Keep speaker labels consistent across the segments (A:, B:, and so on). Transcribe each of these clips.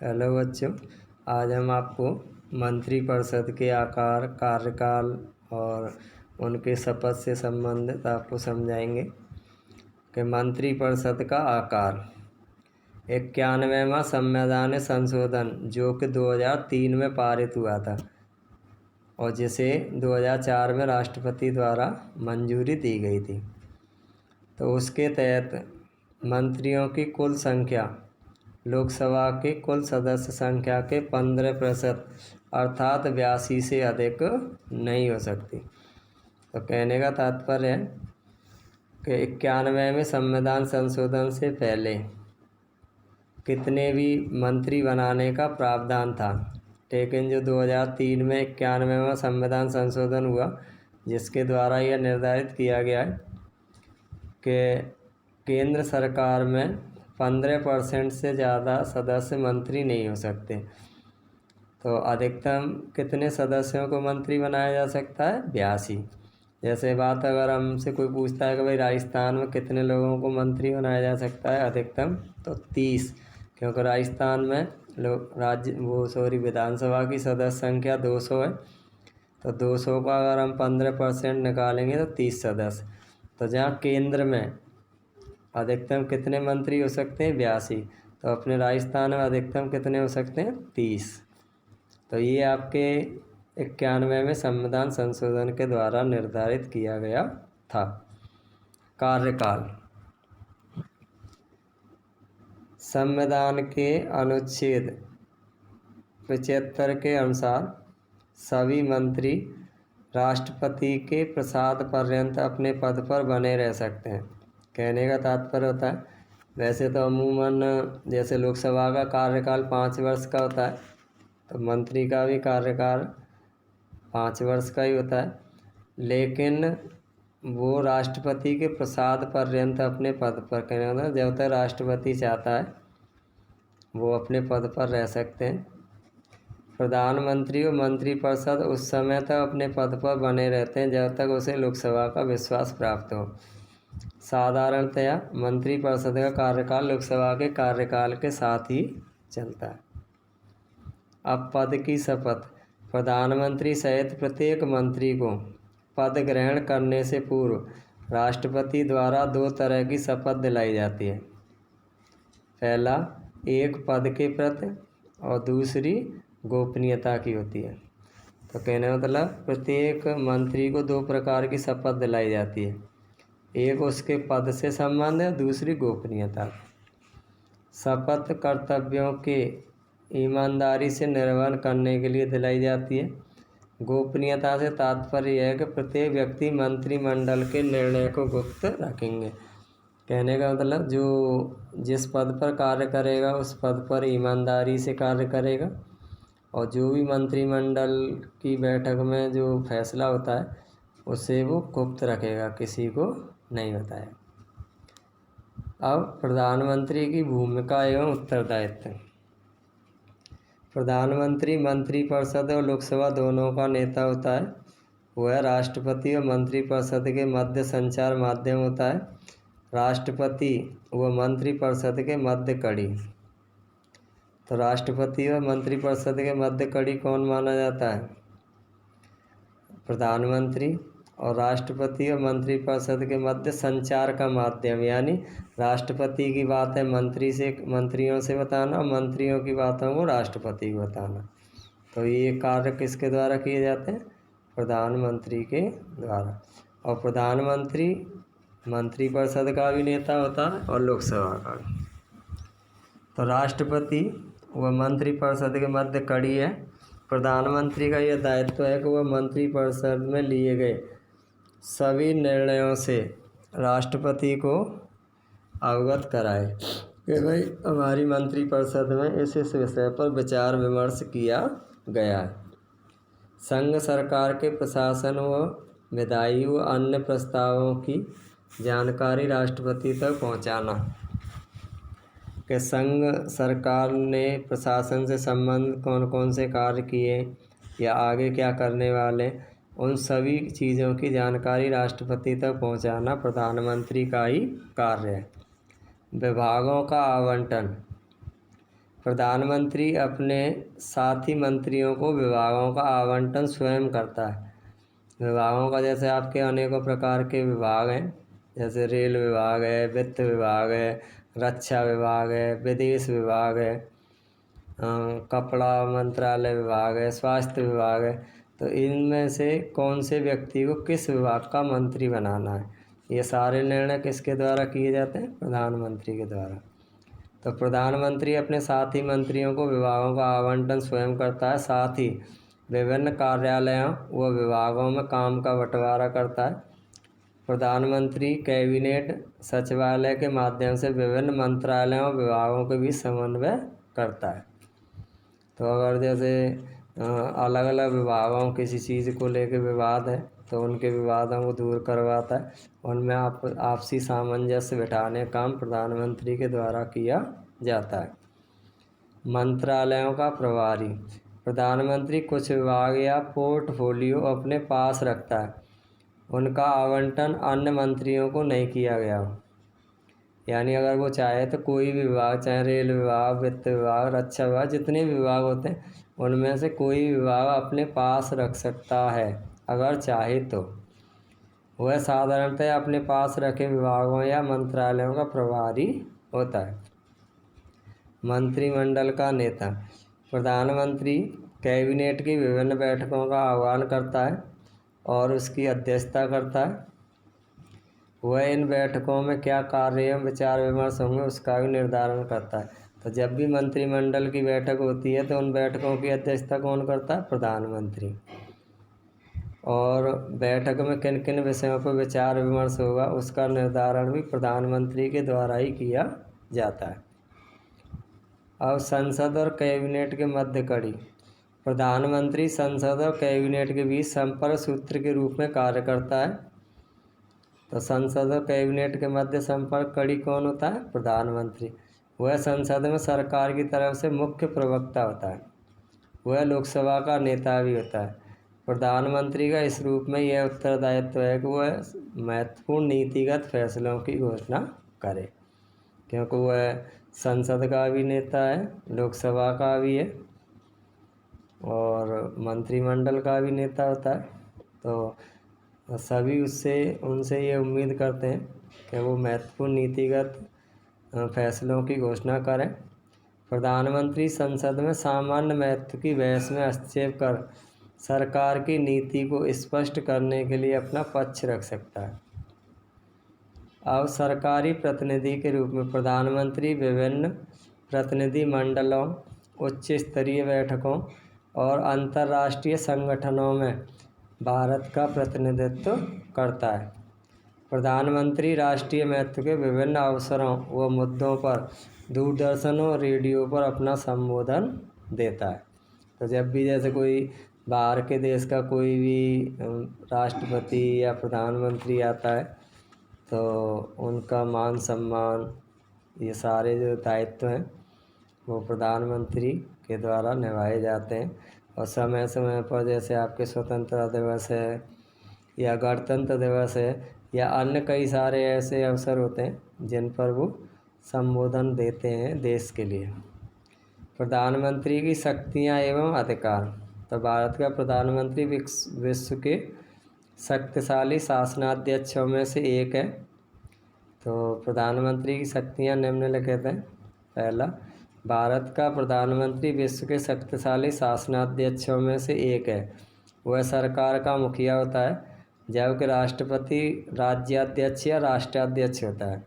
A: Hello बच्चों, आज हम आपको मंत्रिपरिषद के आकार, कार्यकाल और उनके शपथ से संबंधित आपको समझाएंगे कि मंत्रिपरिषद का आकार। 91वां संवैधानिक संशोधन जो कि 2003 में पारित हुआ था और जिसे 2004 में राष्ट्रपति द्वारा मंजूरी दी गई थी। तो उसके तहत मंत्रियों की कुल संख्या लोकसभा के कुल सदस्य संख्या के 15% अर्थात 82 से अधिक नहीं हो सकती। तो कहने का तात्पर्य है कि 91वें संविधान संशोधन से पहले कितने भी मंत्री बनाने का प्रावधान था, लेकिन जो 2003 में 91वां संविधान संशोधन हुआ जिसके द्वारा यह निर्धारित किया गया है कि केंद्र सरकार में 15% से ज़्यादा सदस्य मंत्री नहीं हो सकते। तो अधिकतम कितने सदस्यों को मंत्री बनाया जा सकता है? 82। जैसे बात अगर हमसे कोई पूछता है कि भाई राजस्थान में कितने लोगों को मंत्री बनाया जा सकता है अधिकतम, तो 30, क्योंकि राजस्थान में विधानसभा की सदस्य संख्या 200 है। तो 200 का अगर हम 15% निकालेंगे तो 30 सदस्य। तो जहाँ केंद्र में अधिकतम कितने मंत्री हो सकते हैं? 82। तो अपने राजस्थान में अधिकतम कितने हो सकते हैं? 30। तो ये आपके 91वें संविधान संशोधन के द्वारा निर्धारित किया गया था। कार्यकाल। संविधान के अनुच्छेद 75 के अनुसार सभी मंत्री राष्ट्रपति के प्रसाद पर्यंत अपने पद पर बने रह सकते हैं। कहने का तात्पर्य होता है, वैसे तो अमूमन जैसे लोकसभा का कार्यकाल 5 वर्ष का होता है, तो मंत्री का भी कार्यकाल 5 वर्ष का ही होता है, लेकिन वो राष्ट्रपति के प्रसाद पर्यंत अपने पद पर, कहने होता है जब तक राष्ट्रपति चाहता है वो अपने पद पर रह सकते हैं। प्रधानमंत्री और मंत्रिपरिषद उस समय तक अपने पद पर बने रहते हैं जब तक उसे लोकसभा का विश्वास प्राप्त हो। साधारणतया मंत्रिपरिषद का कार्यकाल लोकसभा के कार्यकाल के साथ ही चलता है। अब पद की शपथ। प्रधानमंत्री सहित प्रत्येक मंत्री को पद ग्रहण करने से पूर्व राष्ट्रपति द्वारा 2 तरह की शपथ दिलाई जाती है। पहला एक पद के प्रति और दूसरी गोपनीयता की होती है। तो कहने का मतलब प्रत्येक मंत्री को 2 प्रकार की शपथ दिलाई जाती है, एक उसके पद से संबंध है, दूसरी गोपनीयता। शपथ कर्तव्यों के ईमानदारी से निर्वहन करने के लिए दिलाई जाती है। गोपनीयता से तात्पर्य यह है कि प्रत्येक व्यक्ति मंत्रिमंडल के निर्णय को गुप्त रखेंगे। कहने का मतलब जो जिस पद पर कार्य करेगा उस पद पर ईमानदारी से कार्य करेगा, और जो भी मंत्रिमंडल की बैठक में जो फैसला होता है उसे वो गुप्त रखेगा, किसी को नहीं बताया। अब प्रधानमंत्री की भूमिका एवं उत्तरदायित्व। प्रधानमंत्री मंत्रिपरिषद और लोकसभा दोनों का नेता होता है। वह राष्ट्रपति और मंत्रिपरिषद के मध्य संचार माध्यम होता है। राष्ट्रपति व मंत्रिपरिषद के मध्य कड़ी। तो राष्ट्रपति और मंत्रिपरिषद के मध्य कड़ी कौन माना जाता है? प्रधानमंत्री। और राष्ट्रपति और मंत्रिपरिषद के मध्य संचार का माध्यम, यानी राष्ट्रपति की बात है मंत्रियों से बताना और मंत्रियों की बातों को राष्ट्रपति को बताना। तो ये कार्य किसके द्वारा किए जाते हैं? प्रधानमंत्री के द्वारा। और प्रधानमंत्री मंत्रिपरिषद का भी नेता होता है और लोकसभा का भी। तो राष्ट्रपति व मंत्रिपरिषद के मध्य कड़ी है। प्रधानमंत्री का यह दायित्व है कि वह मंत्रिपरिषद में लिए गए सभी निर्णयों से राष्ट्रपति को अवगत कराए कि भाई हमारी मंत्रिपरिषद में इस विषय पर विचार विमर्श किया गया है। संघ सरकार के प्रशासन व विधायी व अन्य प्रस्तावों की जानकारी राष्ट्रपति तक पहुंचाना। कि संघ सरकार ने प्रशासन से संबंधित कौन कौन से कार्य किए या आगे क्या करने वाले, उन सभी चीज़ों की जानकारी राष्ट्रपति तक पहुंचाना प्रधानमंत्री का ही कार्य है। विभागों का आवंटन। प्रधानमंत्री अपने साथी मंत्रियों को विभागों का आवंटन स्वयं करता है। विभागों का जैसे आपके अनेकों प्रकार के विभाग हैं, जैसे रेल विभाग है, वित्त विभाग है, रक्षा विभाग है, विदेश विभाग है, कपड़ा मंत्रालय विभाग है, स्वास्थ्य विभाग है। तो इनमें से कौन से व्यक्ति को किस विभाग का मंत्री बनाना है, ये सारे निर्णय किसके द्वारा किए जाते हैं? प्रधानमंत्री के द्वारा। तो प्रधानमंत्री अपने साथी मंत्रियों को विभागों का आवंटन स्वयं करता है, साथ ही विभिन्न कार्यालयों व विभागों में काम का बंटवारा करता है। प्रधानमंत्री कैबिनेट सचिवालय के माध्यम से विभिन्न मंत्रालयों और विभागों के बीच समन्वय करता है। तो अगर जैसे अलग अलग विभागों किसी चीज़ को लेकर विवाद है तो उनके विवादों को दूर करवाता है, उनमें आपसी सामंजस्य बिठाने का काम प्रधानमंत्री के द्वारा किया जाता है। मंत्रालयों का प्रभारी। प्रधानमंत्री कुछ विभाग या पोर्टफोलियो अपने पास रखता है, उनका आवंटन अन्य मंत्रियों को नहीं किया गया हो। यानी अगर वो चाहे तो कोई भी विभाग, चाहे रेल विभाग, वित्त विभाग, रक्षा विभाग, जितने भी विभाग होते हैं उनमें से कोई विभाग अपने पास रख सकता है अगर चाहे तो। वह साधारणतः अपने पास रखे विभागों या मंत्रालयों का प्रभारी होता है। मंत्रिमंडल का नेता। प्रधानमंत्री कैबिनेट की विभिन्न बैठकों का आह्वान करता है और उसकी अध्यक्षता करता है। वह इन बैठकों में क्या कार्य एवं विचार विमर्श होंगे उसका भी निर्धारण करता है। तो जब भी मंत्रिमंडल की बैठक होती है तो उन बैठकों की अध्यक्षता कौन करता है? प्रधानमंत्री। और बैठक में किन किन विषयों पर विचार विमर्श होगा उसका निर्धारण भी प्रधानमंत्री के द्वारा ही किया जाता है। अब संसद और कैबिनेट के मध्य कड़ी। प्रधानमंत्री संसद और कैबिनेट के बीच संपर्क सूत्र के रूप में कार्य करता है। तो संसद और कैबिनेट के मध्य संपर्क कड़ी कौन होता है? प्रधानमंत्री। वह संसद में सरकार की तरफ से मुख्य प्रवक्ता होता है। वह लोकसभा का नेता भी होता है। प्रधानमंत्री का इस रूप में यह उत्तरदायित्व है कि वह महत्वपूर्ण नीतिगत फैसलों की घोषणा करे, क्योंकि वह संसद का भी नेता है, लोकसभा का भी है और मंत्रिमंडल का भी नेता होता है। तो सभी उनसे ये उम्मीद करते हैं कि वो महत्वपूर्ण नीतिगत फैसलों की घोषणा करें। प्रधानमंत्री संसद में सामान्य महत्व की बहस में हस्तक्षेप कर सरकार की नीति को स्पष्ट करने के लिए अपना पक्ष रख सकता है। अब सरकारी प्रतिनिधि के रूप में प्रधानमंत्री विभिन्न प्रतिनिधि मंडलों, उच्च स्तरीय बैठकों और अंतर्राष्ट्रीय संगठनों में भारत का प्रतिनिधित्व करता है। प्रधानमंत्री राष्ट्रीय महत्व के विभिन्न अवसरों व मुद्दों पर दूरदर्शन और रेडियो पर अपना संबोधन देता है। तो जब भी जैसे कोई बाहर के देश का कोई भी राष्ट्रपति या प्रधानमंत्री आता है तो उनका मान सम्मान, ये सारे जो दायित्व हैं वो प्रधानमंत्री के द्वारा निभाए जाते हैं। और समय समय पर जैसे आपके स्वतंत्रता दिवस है या गणतंत्र दिवस है या अन्य कई सारे ऐसे अवसर होते हैं जिन पर वो संबोधन देते हैं देश के लिए। प्रधानमंत्री की शक्तियां एवं अधिकार। तो भारत का प्रधानमंत्री विश्व के शक्तिशाली शासनाध्यक्षों में से एक है। तो प्रधानमंत्री की शक्तियां निम्नलिखित हैं। पहला, भारत का प्रधानमंत्री विश्व के शक्तिशाली शासनाध्यक्षों में से एक है। वह सरकार का मुखिया होता है, जबकि राष्ट्रपति राज्याध्यक्ष या राष्ट्राध्यक्ष होता है।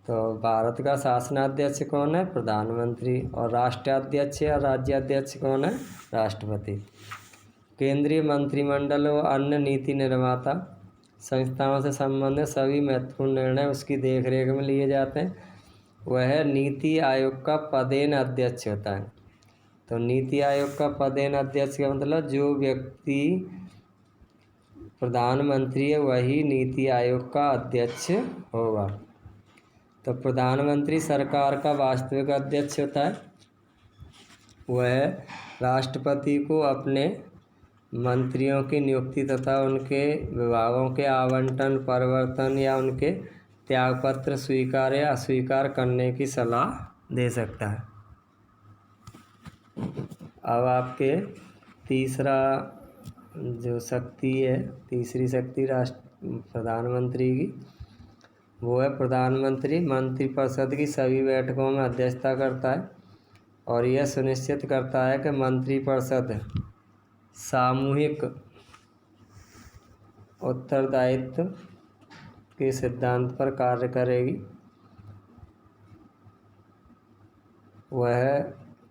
A: तो भारत का शासनाध्यक्ष कौन है? प्रधानमंत्री। और राष्ट्राध्यक्ष या राज्याध्यक्ष कौन है? राष्ट्रपति। केंद्रीय मंत्रिमंडल व अन्य नीति निर्माता संस्थाओं से संबंधित सभी महत्वपूर्ण निर्णय उसकी देखरेख में लिए जाते हैं। वह नीति आयोग का पदेन अध्यक्ष होता है। तो नीति आयोग का पदेन अध्यक्ष का मतलब जो व्यक्ति प्रधानमंत्री है वही नीति आयोग का अध्यक्ष होगा। तो प्रधानमंत्री सरकार का वास्तविक अध्यक्ष होता है। वह राष्ट्रपति को अपने मंत्रियों की नियुक्ति तथा उनके विभागों के आवंटन, परिवर्तन या उनके त्यागपत्र स्वीकार या अस्वीकार करने की सलाह दे सकता है। अब आपके तीसरा जो शक्ति है, तीसरी शक्ति प्रधानमंत्री की, वो है प्रधानमंत्री मंत्रिपरिषद की सभी बैठकों में अध्यक्षता करता है और यह सुनिश्चित करता है कि मंत्रिपरिषद सामूहिक उत्तरदायित्व के सिद्धांत पर कार्य करेगी। वह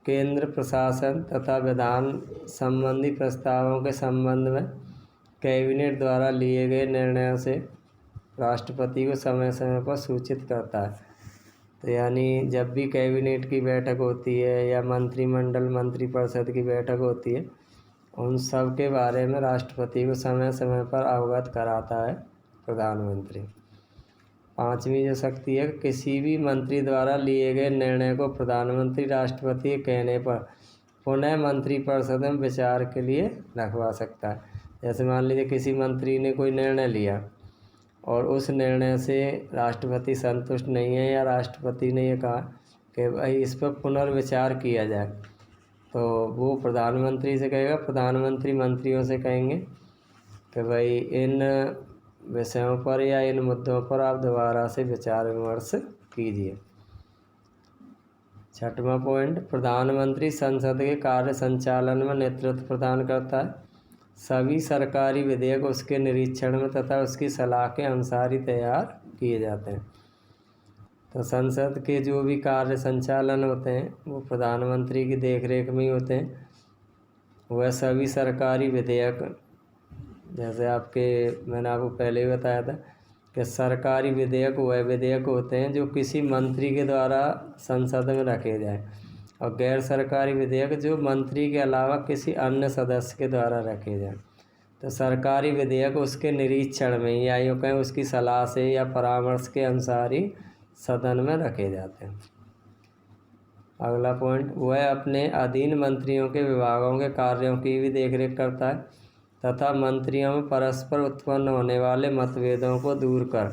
A: केंद्र प्रशासन तथा विधान संबंधी प्रस्तावों के संबंध में कैबिनेट द्वारा लिए गए निर्णयों से राष्ट्रपति को समय समय पर सूचित करता है। तो यानी जब भी कैबिनेट की बैठक होती है या मंत्रिमंडल मंत्रिपरिषद की बैठक होती है, उन सब के बारे में राष्ट्रपति को समय समय पर अवगत कराता है प्रधानमंत्री। पांचवी जो शक्ति है, किसी भी मंत्री द्वारा लिए गए निर्णय को प्रधानमंत्री राष्ट्रपति के कहने पर पुनः मंत्रिपरिषद में विचार के लिए रखवा सकता है। जैसे मान लीजिए किसी मंत्री ने कोई निर्णय लिया और उस निर्णय से राष्ट्रपति संतुष्ट नहीं है या राष्ट्रपति ने ये कहा कि भाई इस पर पुनर्विचार किया जाए, तो वो प्रधानमंत्री से कहेगा, प्रधानमंत्री मंत्रियों से कहेंगे कि भाई इन विषयों पर या इन मुद्दों पर आप दोबारा से विचार विमर्श कीजिए। छठवां पॉइंट, प्रधानमंत्री संसद के कार्य संचालन में नेतृत्व प्रदान करता है। सभी सरकारी विधेयक उसके निरीक्षण में तथा उसकी सलाह के अनुसार ही तैयार किए जाते हैं। तो संसद के जो भी कार्य संचालन होते हैं वो प्रधानमंत्री की देखरेख में ही होते हैं। वह सभी सरकारी विधेयक, जैसे मैंने आपको पहले ही बताया था कि सरकारी विधेयक वह विधेयक होते हैं जो किसी मंत्री के द्वारा संसद में रखे जाए, और गैर सरकारी विधेयक जो मंत्री के अलावा किसी अन्य सदस्य के द्वारा रखे जाए। तो सरकारी विधेयक उसके निरीक्षण में या यूँ कहें उसकी सलाह से या परामर्श के अनुसार ही सदन में रखे जाते हैं। अगला पॉइंट, वह अपने अधीन मंत्रियों के विभागों के कार्यों की भी देखरेख करता है तथा मंत्रियों में परस्पर उत्पन्न होने वाले मतभेदों को दूर कर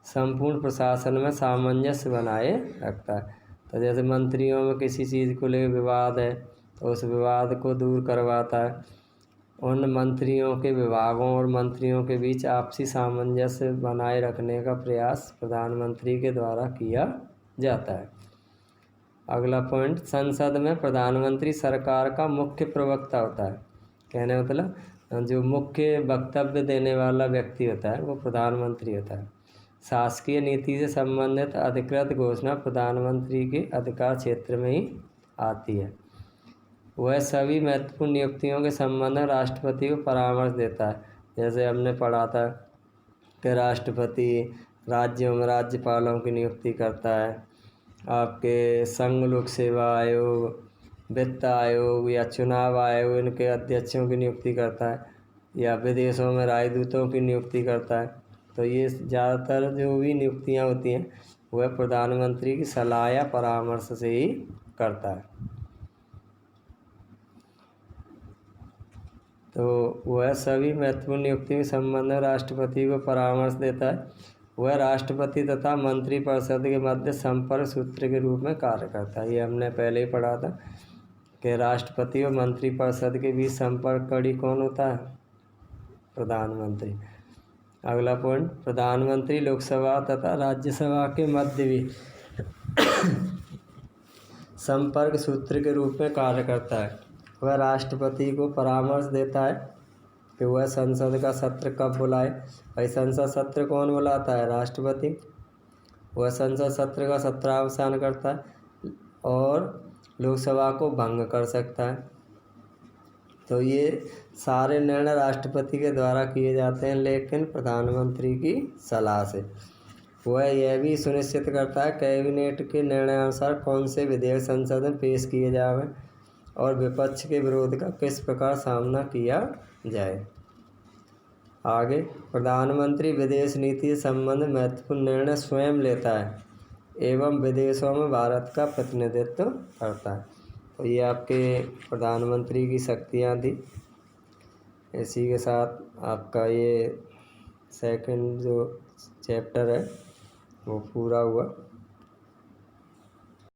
A: संपूर्ण प्रशासन में सामंजस्य बनाए रखता है। तो जैसे मंत्रियों में किसी चीज़ को लेकर विवाद है तो उस विवाद को दूर करवाता है। उन मंत्रियों के विभागों और मंत्रियों के बीच आपसी सामंजस्य बनाए रखने का प्रयास प्रधानमंत्री के द्वारा किया जाता है। अगला पॉइंट, संसद में प्रधानमंत्री सरकार का मुख्य प्रवक्ता होता है। कहने मतलब जो मुख्य वक्तव्य देने वाला व्यक्ति होता है वो प्रधानमंत्री होता है। शासकीय नीति से संबंधित अधिकृत घोषणा प्रधानमंत्री के अधिकार क्षेत्र में ही आती है। वह सभी महत्वपूर्ण नियुक्तियों के संबंध में राष्ट्रपति को परामर्श देता है। जैसे हमने पढ़ा था कि राष्ट्रपति राज्यों में राज्यपालों की नियुक्ति करता है, आपके संघ लोक सेवा आयोग, वित्त आयोग या चुनाव आयोग इनके अध्यक्षों की नियुक्ति करता है, या विदेशों में राजदूतों की नियुक्ति करता है। तो ये ज़्यादातर जो भी नियुक्तियां होती हैं वह प्रधानमंत्री की सलाह या परामर्श से ही करता है। तो वह सभी महत्वपूर्ण नियुक्ति के संबंध में राष्ट्रपति को परामर्श देता है। वह राष्ट्रपति तथा मंत्रिपरिषद के मध्य संपर्क सूत्र के रूप में कार्य करता है। ये हमने पहले ही पढ़ा था कि राष्ट्रपति और मंत्रिपरिषद के बीच संपर्क कड़ी कौन होता है? प्रधानमंत्री। अगला पॉइंट, प्रधानमंत्री लोकसभा तथा राज्यसभा के मध्य भी संपर्क सूत्र के रूप में कार्य करता है। वह राष्ट्रपति को परामर्श देता है कि वह संसद का सत्र कब बुलाए। भाई संसद सत्र कौन बुलाता है? राष्ट्रपति। वह संसद सत्र का सत्रावसान करता है और लोकसभा को भंग कर सकता है। तो ये सारे निर्णय राष्ट्रपति के द्वारा किए जाते हैं, लेकिन प्रधानमंत्री की सलाह से। वह यह भी सुनिश्चित करता है कैबिनेट के निर्णयानुसार कौन से विधेयक संसद में पेश किए जाए और विपक्ष के विरोध का किस प्रकार सामना किया जाए। आगे, प्रधानमंत्री विदेश नीति से संबंधित महत्वपूर्ण निर्णय स्वयं लेता है एवं विदेशों में भारत का प्रतिनिधित्व करता है। तो ये आपके प्रधानमंत्री की शक्तियाँ थी। इसी के साथ आपका ये सेकंड जो चैप्टर है वो पूरा हुआ।